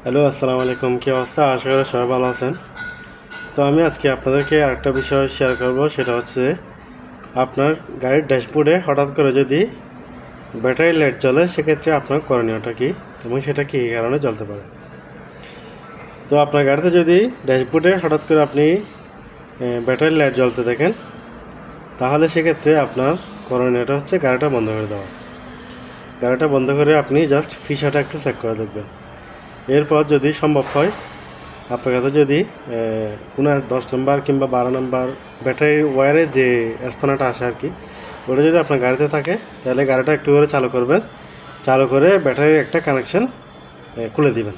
Hello, আসসালামু আলাইকুম। কী অবস্থা? আশা করি সবাই ভালো আছেন। তো আমি আজকে আপনাদেরকে আরেকটা বিষয় শেয়ার করব, সেটা হচ্ছে আপনার গাড়ির ড্যাশবোর্ডে হঠাৎ করে যদি ব্যাটারি লাইট জ্বলে, সেক্ষেত্রে আপনার করণীয়টা কী এবং সেটা কী কারণে জ্বলতে পারে। তো আপনার গাড়িতে যদি ড্যাশবোর্ডে হঠাৎ করে আপনি ব্যাটারি লাইট জ্বলতে দেখেন, তাহলে সেক্ষেত্রে আপনার করণীয়টা হচ্ছে গাড়িটা বন্ধ করে দেওয়া। গাড়িটা বন্ধ করে আপনি জাস্ট ফিসাটা একটু চেক করে দেখবেন। এরপর যদি সম্ভব হয়, আপনার কাছে যদি কোনো 10 নম্বর কিংবা 12 নম্বর ব্যাটারির ওয়্যারে যে স্পানাটা আসে আর কি, ওটা যদি আপনার গাড়িতে থাকে, তাহলে গাড়িটা একটু করে চালু করবেন। চালু করে ব্যাটারির একটা কানেকশান খুলে দিবেন।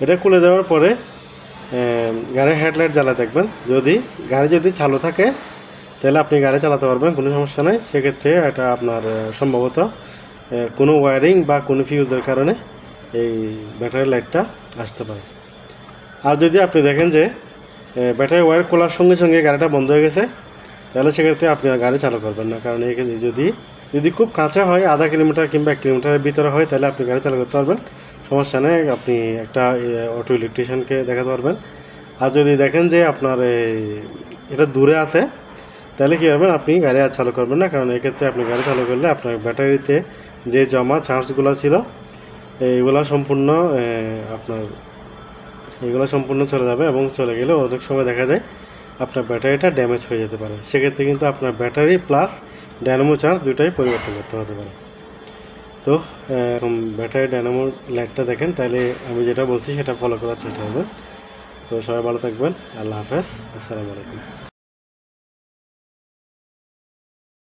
এটা খুলে দেওয়ার পরে গাড়ির হেডলাইট জ্বালা দেখবেন। গাড়ি যদি চালু থাকে, তাহলে আপনি গাড়ি চালাতে পারবেন, কোনো সমস্যা নেই। সেক্ষেত্রে এটা আপনার সম্ভবত কোনো ওয়্যারিং বা কোনো ফিউজের কারণে এই ব্যাটারি লাইটটা আসতে পারে। আর যদি আপনি দেখেন যে ব্যাটারি ওয়্যার খোলার সঙ্গে সঙ্গে গাড়িটা বন্ধ হয়ে গেছে, তাহলে সেক্ষেত্রে আপনি আর গাড়ি চালু করবেন না। কারণ যদি খুব কাছে হয়, আধা কিলোমিটার কিংবা 1 কিলোমিটারের ভিতরে হয়, তাহলে আপনি গাড়ি চালু করতে পারবেন, সমস্যা নেই। আপনি একটা অটো ইলেকট্রিশিয়ানকে দেখাতে পারবেন। আর যদি দেখেন যে আপনার এটা দূরে আছে, তাহলে কী করবেন, আপনি গাড়ি আর চালু করবেন না। কারণ এক্ষেত্রে আপনি গাড়ি চালু করলে আপনার ব্যাটারিতে যে জমা চার্জগুলো ছিল, এইগুলো সম্পূর্ণ আপনার এগুলো সম্পূর্ণ চলে যাবে, এবং চলে গেলে অনেক সময় দেখা যায় আপনার ব্যাটারিটা ড্যামেজ হয়ে যেতে পারে। সেক্ষেত্রে কিন্তু আপনার ব্যাটারি প্লাস ডায়নামো চার্জ দুটাই পরিবর্তন করতে হতে পারে। তো এরকম ব্যাটারি ডায়নামো লাইটটা দেখেন, তাহলে আমি যেটা বলছি সেটা ফলো করার চেষ্টা করবেন। তো সবাই ভালো থাকবেন। আল্লাহ হাফেজ। আসসালামু আলাইকুম।